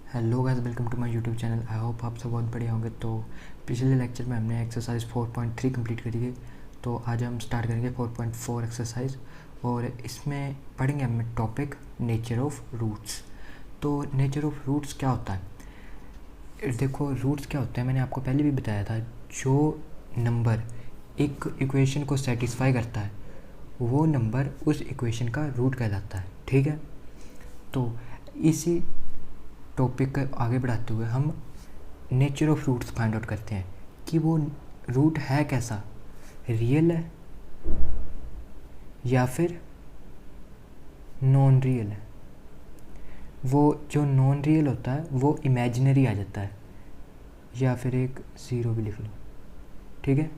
Hello guys, welcome to my YouTube channel. I hope आप सब बहुत बढ़िया होंगे। तो पिछले लेक्चर में हमने एक्सरसाइज 4.3 कंप्लीट करी थी। तो आज हम स्टार्ट करेंगे 4.4 एक्सरसाइज और इसमें पढ़ेंगे हम टॉपिक नेचर ऑफ रूट्स। तो नेचर ऑफ रूट्स क्या होता है? देखो, रूट्स क्या होता है मैंने आपको पहले भी बताया था। जो नंबर एक इक्वेशन को सेटिस्फाई करता है वो नंबर उस इक्वेशन का रूट कहलाता है। ठीक है, तो इसी टॉपिक को आगे बढ़ाते हुए हम nature of roots find out करते हैं कि वो रूट है कैसा, रियल है या फिर नॉन रियल है। वो जो नॉन रियल होता है वो इमेजिनरी आ जाता है, या फिर एक ज़ीरो भी लिख लो। ठीक है,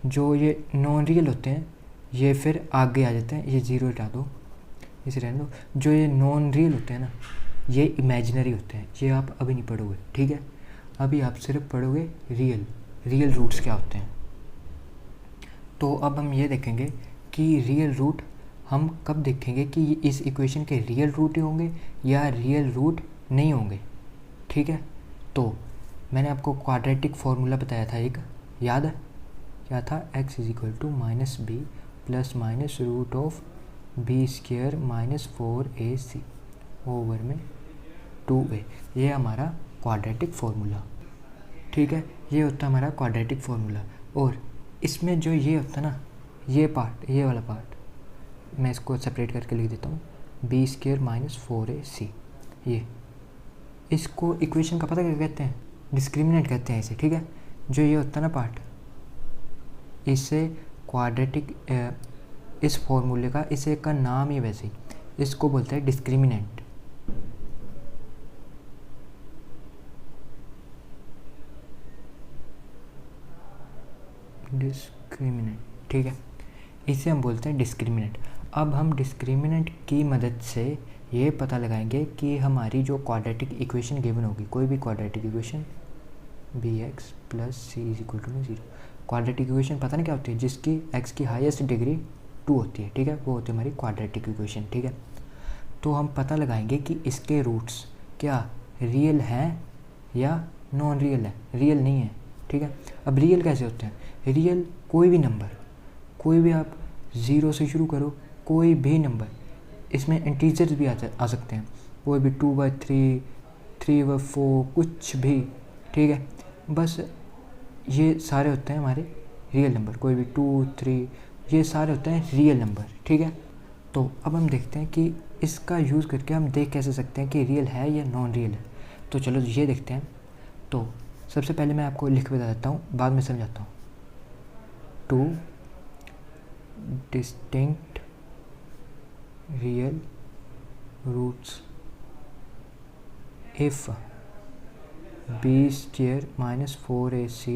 जो ये नॉन रियल होते हैं ये फिर आगे आ जाते हैं। ये ज़ीरो हटा दो, इसे रहने दो। जो ये नॉन रियल होते हैं ना, ये इमेजिनरी होते हैं। ये आप अभी नहीं पढ़ोगे, ठीक है। अभी आप सिर्फ पढ़ोगे रियल रूट्स क्या होते हैं। तो अब हम ये देखेंगे कि रियल रूट हम कब देखेंगे कि इस इक्वेशन के रियल रूट ही होंगे या रियल रूट नहीं होंगे। ठीक है, तो मैंने आपको क्वाड्रेटिक फार्मूला बताया था एक, याद है क्या था? x = -b plus minus root of b² -4ac over में 2a। ये हमारा क्वाड्रेटिक फार्मूला। ठीक है, ये होता है हमारा क्वाड्रेटिक फार्मूला। और इसमें जो ये होता है ना, ये पार्ट, ये वाला पार्ट मैं इसको सेपरेट करके लिख देता हूँ, b² -4ac। ये इसको इक्वेशन का पता क्या कहते हैं? डिस्क्रिमिनेंट कहते हैं इसे। ठीक है, जो ये होता है ना पार्ट, इससे क्वाड्रेटिक इस फॉर्मूले का, इसे का नाम ही वैसे ही, इसको बोलते हैं डिस्क्रिमिनेंट। डिस्क्रिमिनेंट, ठीक है, इसे हम बोलते हैं डिस्क्रिमिनेंट। अब हम डिस्क्रिमिनेंट की मदद से ये पता लगाएंगे कि हमारी जो क्वाड्रेटिक इक्वेशन गिवन होगी, कोई भी quadratic equation bx + c = 0। Quadratic equation पता नहीं क्या होती है? जिसकी x की हाईएस्ट डिग्री 2 होती है। ठीक है, वो होती है हमारी क्वाड्रेटिक इक्वेशन। ठीक है, तो हम पता लगाएंगे कि इसके रूट्स क्या रियल हैं या नॉन रियल है। रियल नहीं है। ठीक है, अब रियल कैसे होते हैं? रियल कोई भी नंबर, कोई भी, आप 0 से शुरू करो, कोई भी नंबर, इसमें इंटीजर्स भी आ सकते हैं, कोई भी 2/3, 3/4, कुछ भी। ठीक है, बस ये सारे होते हैं हमारे रियल नंबर। कोई भी 2, 3, ये सारे होते हैं रियल नंबर। ठीक है, तो अब हम देखते हैं कि इसका यूज़ करके हम देख कैसे सकते हैं कि रियल है या नॉन रियल है। तो चलो ये देखते हैं। तो सबसे पहले मैं आपको लिख बता देता हूँ, बाद में समझाता हूँ। 2 distinct real roots if b² -4ac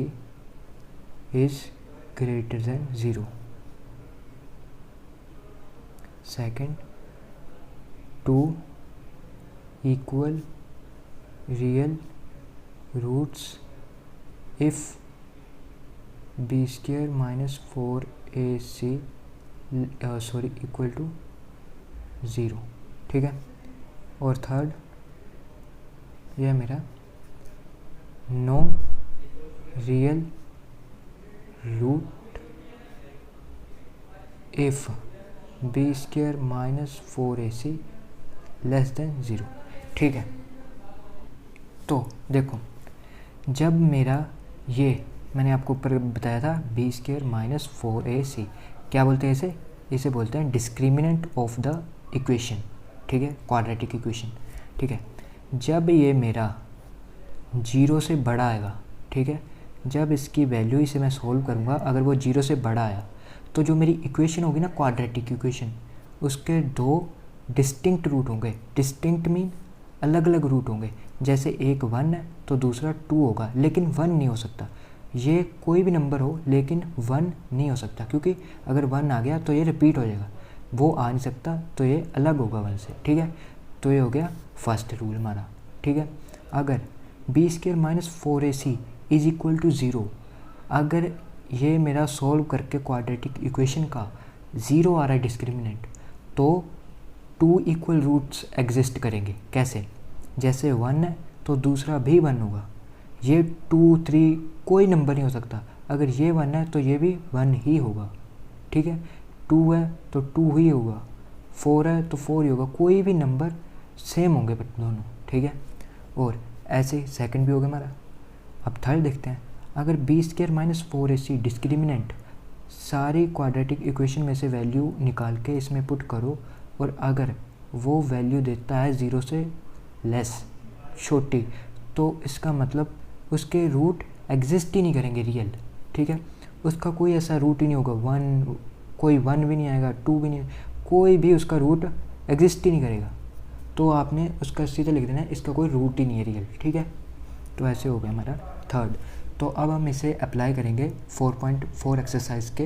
is greater than 0. Second, 2 equal real roots if b² -4ac equal to 0। ठीक है, और थर्ड, यह मेरा no real root if b² -4ac <0। ठीक है, तो देखो, जब मेरा ये, मैंने आपको ऊपर बताया था b² -4ac, क्या बोलते हैं इसे? इसे बोलते हैं डिस्क्रिमिनेंट ऑफ द इक्वेशन। ठीक है, क्वाड्रेटिक इक्वेशन। ठीक है, जब ये मेरा 0 से बड़ा आएगा, ठीक है, जब इसकी वैल्यू इसे मैं सोल्व करूँगा, अगर वो 0 से बड़ा आया तो जो मेरी इक्वेशन होगी ना, क्वाड्रेटिक इक्वेशन, उसके 2 डिस्टिंक्ट रूट होंगे। डिस्टिंक्ट मीन अलग अलग रूट होंगे। जैसे एक 1 है तो दूसरा 2 होगा, लेकिन 1 नहीं हो सकता। ये कोई भी नंबर हो लेकिन 1 नहीं हो सकता, क्योंकि अगर 1 आ गया तो ये रिपीट हो जाएगा, वो आ नहीं सकता, तो ये अलग होगा 1 से। ठीक है, तो ये हो गया फर्स्ट रूल हमारा। ठीक है, अगर b² -4ac = 0, अगर ये मेरा सॉल्व करके क्वाड्रेटिक इक्वेशन का 0 आ रहा है डिस्क्रिमिनेंट, तो 2 इक्वल रूट्स एग्जिस्ट करेंगे। कैसे? जैसे 1 है तो दूसरा भी 1 होगा। ये 2 3 कोई नंबर नहीं हो सकता। अगर ये 1 है तो ये भी 1 ही होगा, ठीक है। 2 है तो 2 ही होगा, 4 है तो 4 ही होगा, कोई भी नंबर सेम होंगे दोनों, ठीक है। और ऐसे ही सेकंड भी हो गया हमारा। अब थर्ड देखते हैं। अगर b² माइनस 4ac डिस्क्रिमिनेंट, सारी क्वाड्रेटिक इक्वेशन में से वैल्यू निकाल के इसमें पुट करो, और अगर वो वैल्यू देता है 0 से लेस, छोटी, तो इसका मतलब उसके रूट एग्जिस्ट ही नहीं करेंगे रियल, ठीक है। उसका कोई ऐसा रूट ही नहीं होगा, 1 कोई 1 भी नहीं आएगा, 2 भी नहीं, कोई भी उसका रूट एग्जिस्ट ही नहीं करेगा। तो आपने उसका सीधे लिख देना है इसका कोई रूट ही नहीं है रियल, ठीक है। तो ऐसे हो गया हमारा थर्ड। तो अब हम इसे अप्लाई करेंगे 4.4 एक्सरसाइज के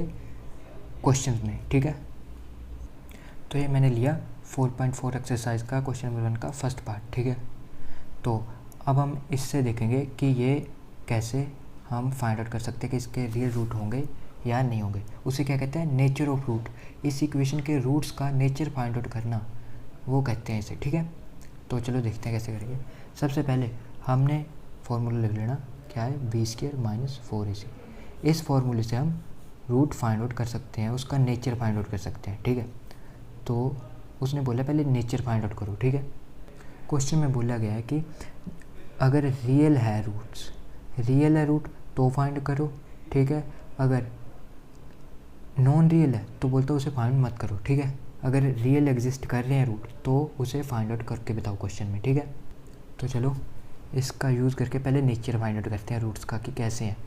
क्वेश्चन में, ठीक है। तो ये मैंने लिया 4.4 एक्सरसाइज का क्वेश्चन नंबर 1 का फर्स्ट पार्ट, ठीक है। तो अब हम इससे देखेंगे कि ये कैसे हम फाइंड आउट कर सकते हैं कि इसके रियल रूट होंगे या नहीं होंगे। उसे क्या कहते हैं, नेचर ऑफ रूट। इस इक्वेशन के रूट्स का नेचर फाइंड आउट करना, वो कहते हैं इसे, ठीक है। तो चलो देखते हैं कैसे करेंगे। सबसे पहले हमने फार्मूला लिख लेना, क्या है, b² माइनस 4ac। इस फार्मूले से हम रूट फाइंड आउट कर सकते हैं, उसका नेचर फाइंड आउट कर सकते हैं, ठीक है। तो उसने बोला पहले नेचर फाइंड आउट करो, ठीक है। क्वेश्चन में बोला गया है कि अगर रियल है रूट्स, रियल है रूट तो फाइंड करो, ठीक है। अगर नॉन रियल है तो बोलता है उसे फाइंड मत करो, ठीक है। अगर रियल एग्जिस्ट कर रहे हैं रूट तो उसे फाइंड आउट करके बताओ क्वेश्चन में, ठीक है। तो चलो इसका यूज़ करके पहले नेचर फाइंड आउट करते हैं रूट्स का कि कैसे हैं,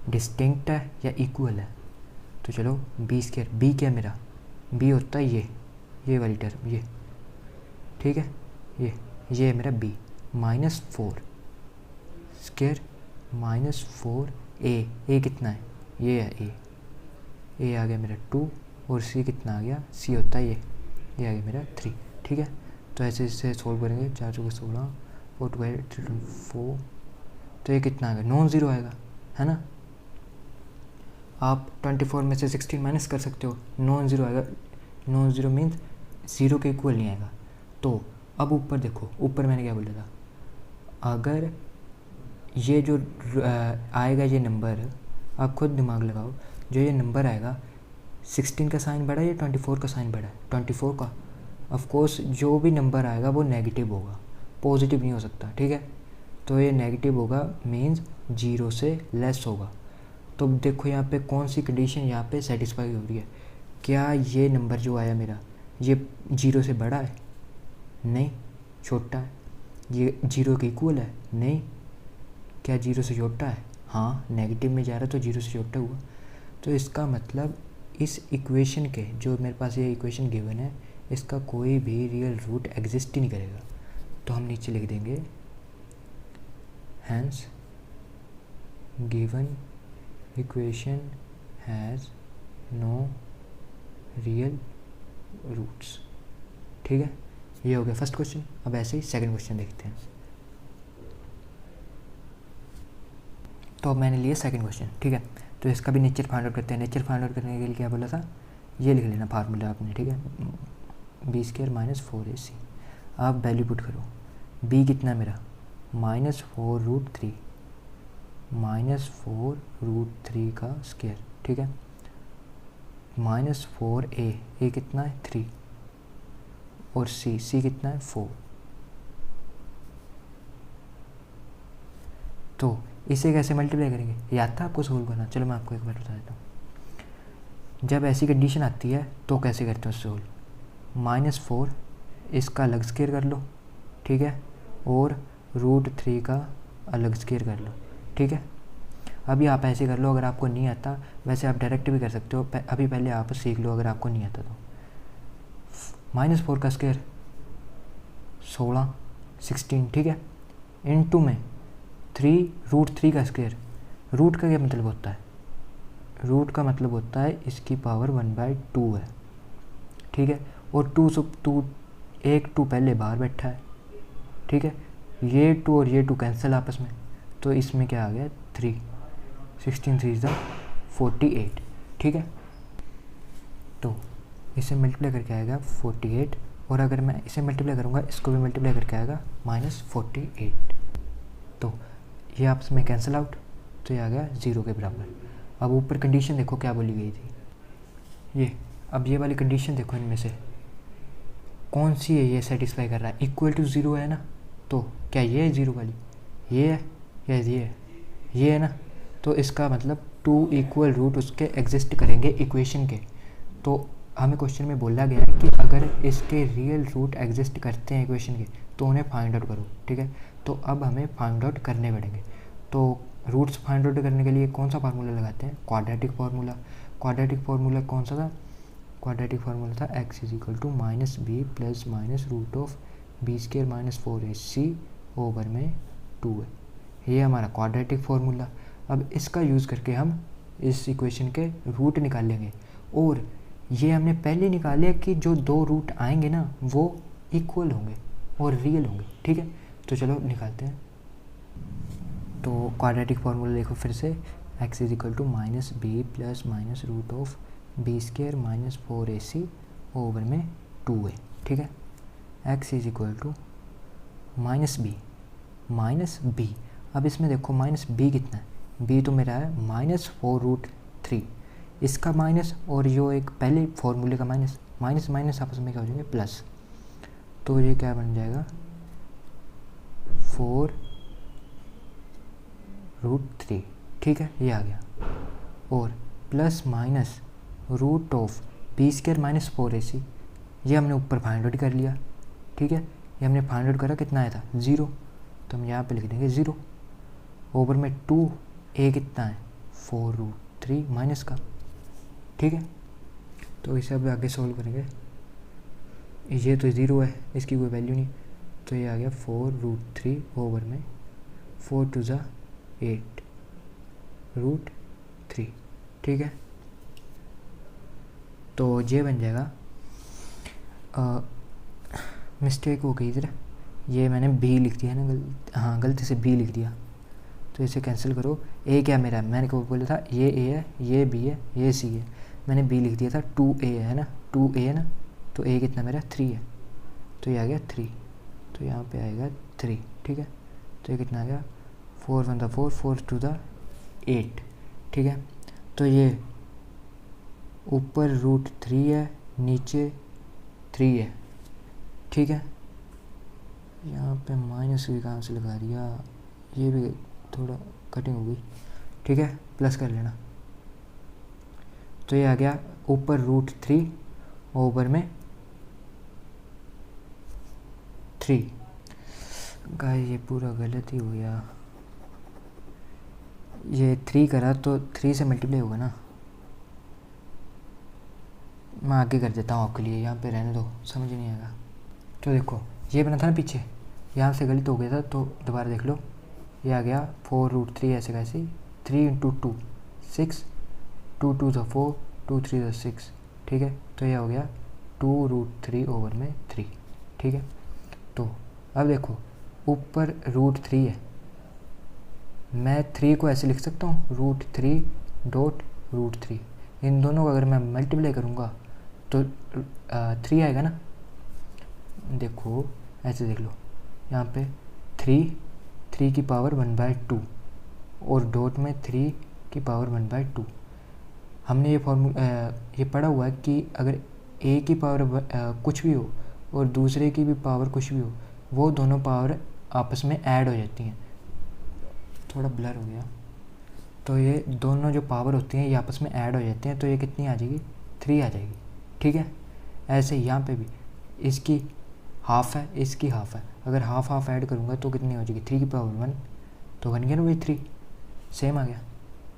डिस्टिंक्ट है या इक्वल है। तो चलो b², b क्या मेरा, b होता है ये वाली टर्म, ये, ठीक है। ये है मेरा b माइनस 4² माइनस 4a कितना है, ये है a आ गया मेरा 2, और c कितना आ गया, c होता है ये आ गया मेरा 3, ठीक है। तो ऐसे इससे सोल्व करेंगे, 4 चौके 16, 4 2 4, तो ये कितना आएगा, नॉन ज़ीरो आएगा, है ना। आप 24 में से 16 माइनस कर सकते हो, नॉन ज़ीरो आएगा। नॉन ज़ीरो मीन्स ज़ीरो के इक्वल नहीं आएगा। तो अब ऊपर देखो, ऊपर मैंने क्या बोला था, अगर ये जो आएगा ये नंबर, आप खुद दिमाग लगाओ, जो ये नंबर आएगा 16 का साइन बड़ा है या 24 का साइन बड़ा है, 24 का। ऑफ कोर्स जो भी नंबर आएगा वो नेगेटिव होगा, पॉजिटिव नहीं हो सकता, ठीक है। तो ये नेगेटिव होगा मीन्स 0 से लेस होगा। तो देखो यहाँ पे कौन सी कंडीशन यहाँ पे सेटिस्फाई हो रही है, क्या ये नंबर जो आया मेरा ये 0 से बड़ा है, नहीं, छोटा है। ये 0 के इक्वल है, नहीं। क्या 0 से छोटा है, हाँ, नेगेटिव में जा रहा है तो 0 से छोटा हुआ। तो इसका मतलब इस इक्वेशन के, जो मेरे पास ये इक्वेशन गिवन है, इसका कोई भी रियल रूट एग्जिस्ट ही नहीं करेगा। तो हम नीचे लिख देंगे hence given equation has no real roots, ठीक है। ये हो गया फर्स्ट क्वेश्चन। अब ऐसे ही सेकंड क्वेश्चन देखते हैं। तो अब मैंने लिया सेकंड क्वेश्चन, ठीक है। तो इसका भी नेचर फाइंड आउट करते हैं। नेचर फाइंड आउट करने के लिए क्या बोला था, ये लिख लेना फार्मूला आपने, ठीक है, b² माइनस 4ac। आप वैल्यू पुट करो, b कितना है मेरा, -4√3, -4√3 का स्क्वायर, ठीक है, -4a कितना है 3, और c कितना है 4। तो इसे कैसे मल्टीप्लाई करेंगे, ये आता है आपको सोल्व करना। चलो मैं आपको एक बार बता देता हूँ। जब ऐसी कंडीशन आती है तो कैसे करते हैं सोल्व, -4 इसका अलग स्क्वायर कर लो, ठीक है, और √3 का अलग स्क्वायर कर लो, ठीक है। अभी आप ऐसे कर लो, अगर आपको नहीं आता, वैसे आप डायरेक्ट भी कर सकते हो, अभी पहले आप सीख लो अगर आपको नहीं आता तो। -4 का स्क्वायर 16, ठीक है, इनटू में 3√3 का स्क्वायर। रूट का क्या मतलब होता है, रूट का मतलब होता है इसकी पावर 1/2 है, ठीक है। और 2 एक 2 पहले बाहर बैठा है, ठीक है, ये 2 और ये 2 कैंसिल आपस में, तो इसमें क्या आ गया 3, 16 3 = 48, ठीक है। तो इसे मल्टीप्लाई करके आएगा 48 और अगर मैं इसे मल्टीप्लाई करूँगा इसको भी मल्टीप्लाई करके आएगा -48। तो ये आपस में कैंसिल आउट, तो ये आ गया 0 के बराबर। अब ऊपर कंडीशन देखो क्या बोली गई थी, ये अब ये वाली कंडीशन देखो, इनमें से कौन सी है ये सेटिस्फाई कर रहा है, इक्वल टू 0 है ना, तो क्या ये है 0 वाली, ये है या ये है ना, तो इसका मतलब 2 इक्वल रूट उसके एग्जिस्ट करेंगे इक्वेशन के। तो हमें क्वेश्चन में बोला गया है कि अगर इसके रियल रूट एग्जिस्ट करते हैं इक्वेशन के तो उन्हें फाइंड आउट करो, ठीक है। तो अब हमें फाइंड आउट करने पड़ेंगे। तो रूट्स फाइंड आउट करने के लिए कौन सा फार्मूला लगाते हैं, क्वाड्रेटिक फार्मूला। क्वाड्रेटिक फार्मूला कौन सा था, क्वाड्रेटिक फार्मूला था x is equal to -b plus minus root of b square minus 4ac over में 2 है। ये हमारा क्वाड्रेटिक फार्मूला। अब इसका यूज़ करके हम इस इक्वेशन के रूट निकाल लेंगे, और ये हमने पहले निकाले कि जो 2 रूट आएंगे ना वो इक्वल होंगे और रियल होंगे, ठीक है। तो चलो निकालते हैं। तो क्वाड्रेटिक फार्मूला देखो फिर से, x is equal to -b plus minus root of b square minus 4ac over में 2 है, ठीक है। x is equal to -b। अब इसमें देखो -b कितना है, b तो मेरा है -4√3, इसका माइनस और जो एक पहले फॉर्मूले का माइनस, माइनस माइनस आपस में क्या हो जाएंगे प्लस, तो ये क्या बन जाएगा 4√3, ठीक है, ये आ गया। और plus minus root of b square minus 4ac, ये हमने ऊपर फाइंड आउट कर लिया, ठीक है। ये हमने फाइंड आउट करा, कितना आया था 0, तो हम यहाँ पे लिख देंगे 0 ओवर में 2a कितना है 4√3 माइनस का, ठीक है। तो इसे अब आगे सॉल्व करेंगे, ये तो 0 है, इसकी कोई वैल्यू नहीं, तो ये आ गया 4√3 ओवर में 4 2 ज़ा 8√3, ठीक है। तो ये बन जाएगा, मिस्टेक हो गई इधर, ये मैंने b लिख दिया ना, गलती से b लिख दिया, तो इसे कैंसिल करो। a क्या मेरा है, मैंने को बोला था ये a है, ये b है, ये c है, मैंने b लिख दिया था 2a है ना, 2a है ना, तो a कितना मेरा 3 है, तो ये आ गया 3, तो यहाँ पे आएगा 3, ठीक है। तो ये कितना आ गया 4 1 4 4 2 8, ठीक है। तो ये ऊपर √3 है, नीचे 3 है, ठीक है। यहाँ पे माइनस भी कहाँ से लगा दिया, ये भी थोड़ा कटिंग हो गई, ठीक है, प्लस कर लेना। तो ये आ गया ऊपर √3 ओवर में 3, गाइस ये पूरा गलत ही हो गया, ये 3 करा तो 3 से मल्टीप्लाई होगा ना, मैं आगे कर देता हूँ आपके लिए, यहाँ पे रहने दो, समझ नहीं आएगा। तो देखो ये बना था ना पीछे, यहाँ से गलत हो गया था, तो दोबारा देख लो, ये आ गया 4√3 ऐसे कैसे, 3 × 2 6, 2 2 ज़ा 4, 2 3 ज़ा 6, ठीक है। तो ये हो गया 2√3 ओवर में 3, ठीक है। तो अब देखो ऊपर √3 है, मैं 3 को ऐसे लिख सकता हूँ √3.√3, इन दोनों को अगर मैं मल्टीप्लाई करूँगा तो 3 आएगा ना। देखो ऐसे देख लो, यहाँ पे 3 की पावर 1/2 और डॉट में 3 की पावर 1/2। हमने ये ये पढ़ा हुआ है कि अगर a की पावर कुछ भी हो और दूसरे की भी पावर कुछ भी हो, वो दोनों पावर आपस में ऐड हो जाती हैं। थोड़ा ब्लर हो गया, तो ये दोनों जो पावर होती हैं ये आपस में ऐड हो जाती हैं, तो ये कितनी आ जाएगी 3 आ जाएगी, ठीक है। ऐसे यहाँ पे भी इसकी हाफ है, इसकी हाफ है, अगर हाफ हाफ ऐड करूँगा तो कितनी हो जाएगी 3 की पावर 1, तो बन गया ना वही 3, सेम आ गया।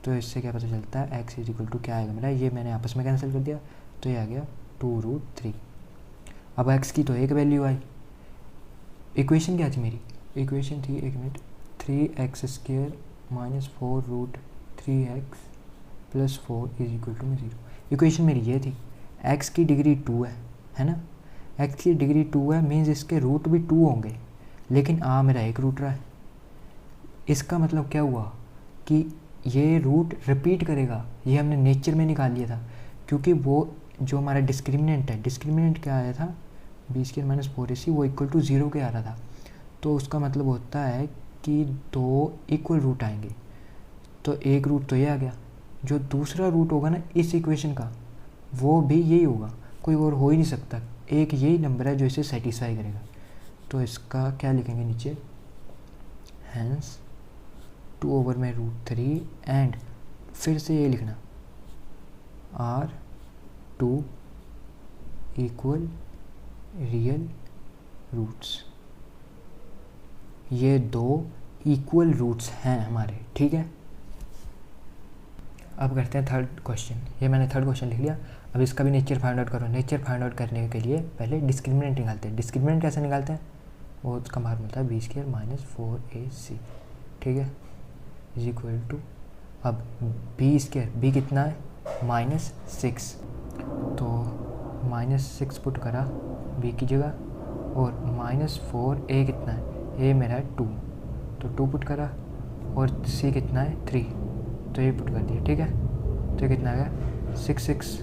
तो इससे क्या पता चलता है x इज इक्वल टू क्या आएगा मेरा, ये मैंने आपस में कैंसिल कर दिया, तो ये आ गया 2√3। अब x की तो एक वैल्यू आई, इक्वेशन क्या थी मेरी, इक्वेशन थी 1 minute 3x² minus 4√3x plus 4 is equal to 0। Equation मेरी ये थी, x की डिग्री 2 है ना, x की डिग्री 2 है, मीन्स इसके रूट भी 2 होंगे, लेकिन मेरा एक रूट रहा है। इसका मतलब क्या हुआ कि ये रूट रिपीट करेगा, ये हमने नेचर में निकाल लिया था, क्योंकि वो जो हमारा डिस्क्रिमिनेंट है, डिस्क्रिमिनेंट क्या आया था बी स्क्वायर माइनस 4ac वो इक्वल टू 0 के आ रहा था, तो उसका मतलब होता है कि 2 इक्वल रूट आएंगे। तो एक रूट तो ये आ गया, जो दूसरा रूट होगा ना इस इक्वेशन का वो भी यही होगा, कोई और हो ही नहीं सकता, एक यही नंबर है जो इसे सेटिस्फाई करेगा। तो इसका क्या लिखेंगे नीचे, हैंस 2/√3 एंड फिर से ये लिखना R2 इक्वल रियल रूट्स। ये 2 इक्वल रूट्स हैं हमारे, ठीक है। अब करते हैं थर्ड क्वेश्चन। ये मैंने थर्ड क्वेश्चन लिख लिया। अब इसका भी नेचर फाइंड आउट करो। नेचर फाइंड आउट करने के लिए पहले डिस्क्रिमिनेंट निकालते हैं। डिस्क्रिमिनेंट कैसे निकालते हैं, वो उसका मान मिलता है बी स्क्वायर माइनस 4ac, ठीक है, इज इक्वल टू, अब बी स्क्वायर, बी कितना है -6, तो -6 पुट करा बी की जगह, और -4 ए कितना है, ए मेरा है 2, तो 2 पुट करा, और सी कितना है 3, तो ये पुट कर दिया, ठीक है। तो ये कितना आ गया 6,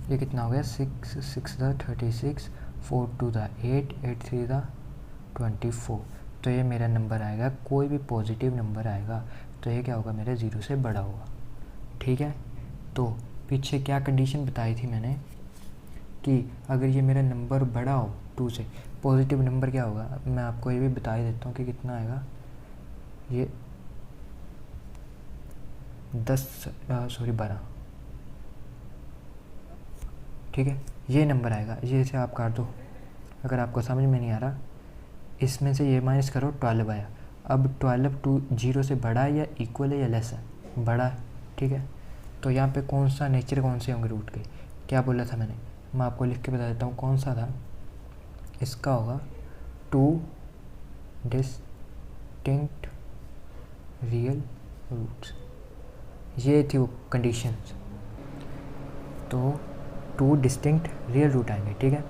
ये कितना हो गया 6 6 36, 4 2 8, 8 3 24। तो ये मेरा नंबर आएगा, कोई भी पॉजिटिव नंबर आएगा तो ये क्या होगा, मेरे 0 से बड़ा होगा, ठीक है। तो पीछे क्या कंडीशन बताई थी मैंने कि अगर ये मेरा नंबर बड़ा हो 2 से, पॉजिटिव नंबर क्या होगा, मैं आपको ये भी बता ही देता हूँ कि कितना आएगा, ये 12, ठीक है, ये नंबर आएगा। ये से आप काट दो, अगर आपको समझ में नहीं आ रहा, इसमें से ये माइनस करो, 12 आया। अब 12 0 से बड़ा है या इक्वल है या लेस है, बड़ा है, ठीक है। तो यहाँ पे कौन सा नेचर कौन से होंगे रूट के, क्या बोला था मैंने, मैं आपको लिख के बता देता हूँ कौन सा था। इसका होगा 2 डिस्टिंक्ट रियल रूट्स, ये थी वो कंडीशंस। तो 2 डिस्टिंक्ट रियल रूट आएंगे, ठीक है।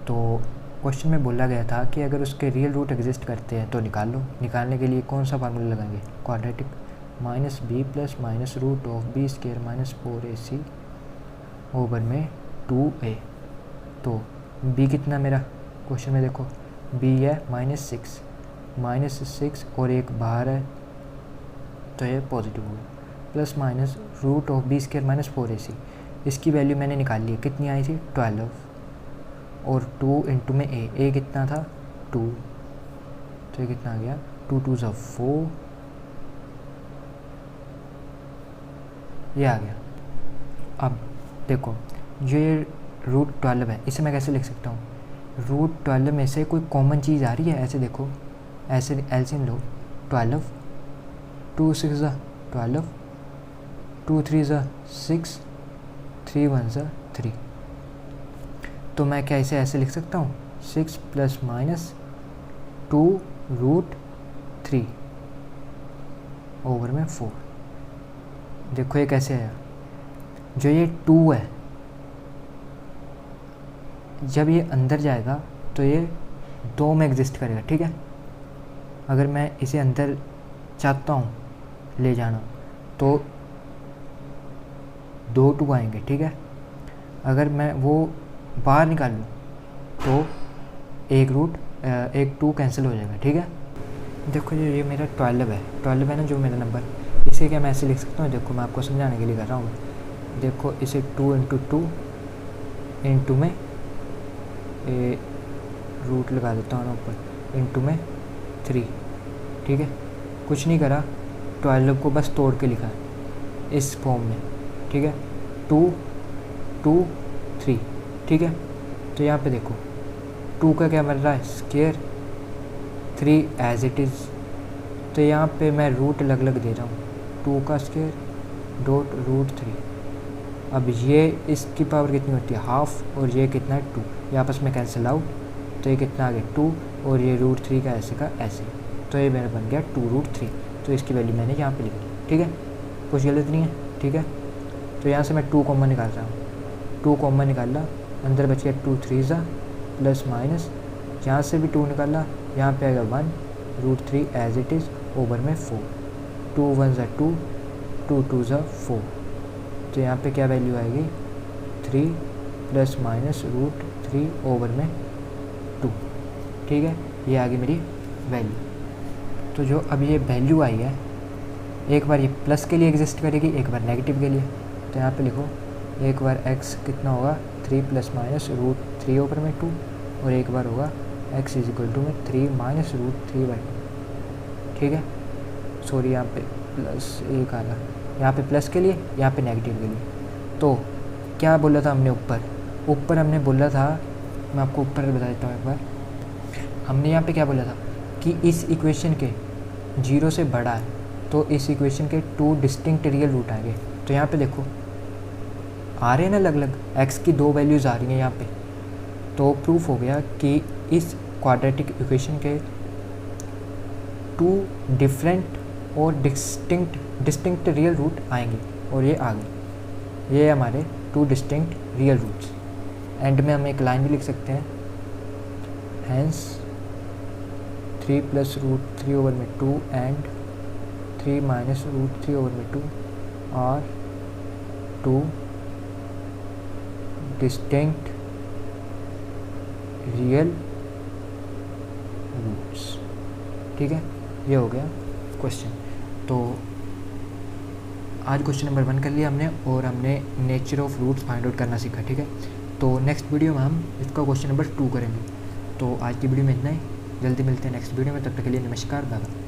तो क्वेश्चन में बोला गया था कि अगर उसके रियल रूट एग्जिस्ट करते हैं तो निकाल लो। निकालने के लिए कौन सा फार्मूला लगाएंगे, quadratic, -b plus minus root of B square minus 4ac over में 2a। तो b कितना मेरा क्वेश्चन में देखो, b है -6 और एक बाहर है, तो ये पॉजिटिव होगा, plus minus root of B square minus 4ac, इसकी वैल्यू मैंने निकाल ली है, कितनी आई थी 12, और 2 इंटू में a कितना था 2, तो ये कितना आ गया 2 2 4, ये आ गया। अब देखो जो ये √12 है, इसे मैं कैसे लिख सकता हूँ, √12 में से कोई कॉमन चीज़ आ रही है, ऐसे देखो, ऐसे एलसीएम लो, 12, 2 6 12, 2 3 6, 3 1 3, तो मैं क्या इसे ऐसे लिख सकता हूँ 6 प्लस माइनस 2√3 ओवर में 4। देखो ये कैसे आया, जो ये 2 है जब ये अंदर जाएगा तो ये 2 में एग्जिस्ट करेगा, ठीक है। अगर मैं इसे अंदर चाहता हूँ ले जाना तो 2 2 आएंगे, ठीक है। अगर मैं वो बाहर निकाल लूँ तो एक 2 कैंसिल हो जाएगा, ठीक है। देखो ये मेरा 12 है ना जो मेरा नंबर, इसे क्या मैं ऐसे लिख सकता हूँ, देखो मैं आपको समझाने के लिए कर रहा हूँ। देखो इसे 2 इंटू 2 इंटू में रूट लगा देता हूँ ना ऊपर, इंटू में 3, ठीक है। कुछ नहीं करा, 12 को बस तोड़ के लिखा है इस फॉर्म में, ठीक है, 2 2 3, ठीक है। तो यहाँ पे देखो 2 का क्या बन रहा है स्क्वायर, 3 एज इट इज़, तो यहाँ पे मैं रूट अलग अलग दे रहा हूँ, 2 का स्क्वायर डॉट √3। अब ये इसकी पावर कितनी होती है हाफ, और ये कितना है 2, ये आपस में कैंसिल आउट, तो ये कितना आ गया 2, और ये √3 का ऐसे का ऐसे, तो ये मेरा बन गया 2√3। तो इसकी वैल्यू मैंने यहाँ पे लिख ली, ठीक है, कुछ गलत नहीं है, ठीक है। तो यहाँ से मैं 2 कॉमन निकाल रहा हूँ, 2 कॉमन निकाला, अंदर बच गया 2 3 प्लस माइनस, यहाँ से भी 2 निकाला, यहाँ पे आएगा 1, √3 एज इट इज़ ओवर में 4, 2 1 2, 2 2 4, तो यहाँ पे क्या वैल्यू आएगी 3 प्लस माइनस रूट 3 ओवर में 2। ठीक है, ये आ गई मेरी वैल्यू। तो जो अब ये वैल्यू आई है, एक बार ये प्लस के लिए एग्जिस्ट करेगी, एक बार नेगेटिव के लिए। तो यहाँ पे लिखो एक बार x कितना होगा 3 प्लस माइनस रूट 3 ओवर में 2, और एक बार होगा x इज इक्वल टू में 3 माइनस रूट 3/2। ठीक है, सॉरी यहाँ पे प्लस एक आया, यहाँ पे प्लस के लिए, यहाँ पे नेगेटिव के लिए। तो क्या बोला था हमने ऊपर हमने बोला था, मैं आपको ऊपर बता देता हूँ एक बार। हमने यहाँ पे क्या बोला था कि इस इक्वेशन के 0 से बड़ा है तो इस इक्वेशन के 2 डिस्टिंक्ट रियल रूट आएंगे। तो यहाँ पे देखो आ रहे हैं ना अलग अलग, x की 2 वैल्यूज़ आ रही हैं यहाँ पे। तो प्रूफ हो गया कि इस क्वाड्रेटिक इक्वेशन के 2 डिफरेंट और डिस्टिंक्ट रियल रूट आएंगे, और ये आ गए, ये हमारे 2 डिस्टिंक्ट रियल रूट्स। एंड में हम एक लाइन भी लिख सकते हैं, हैंस 3 प्लस रूट 3 ओवर में 2 एंड 3 माइनस रूट 3 ओवर में 2 आर 2 डिस्टिंक्ट रियल रूट्स। ठीक है, ये हो गया क्वेश्चन। तो आज क्वेश्चन नंबर 1 कर लिया हमने, और हमने nature of roots find out करना सीखा। ठीक है, तो नेक्स्ट वीडियो में हम इसका क्वेश्चन नंबर 2 करेंगे। तो आज की वीडियो में इतना ही, जल्दी मिलते हैं नेक्स्ट वीडियो में, तब तक के लिए नमस्कार, बाय बाय।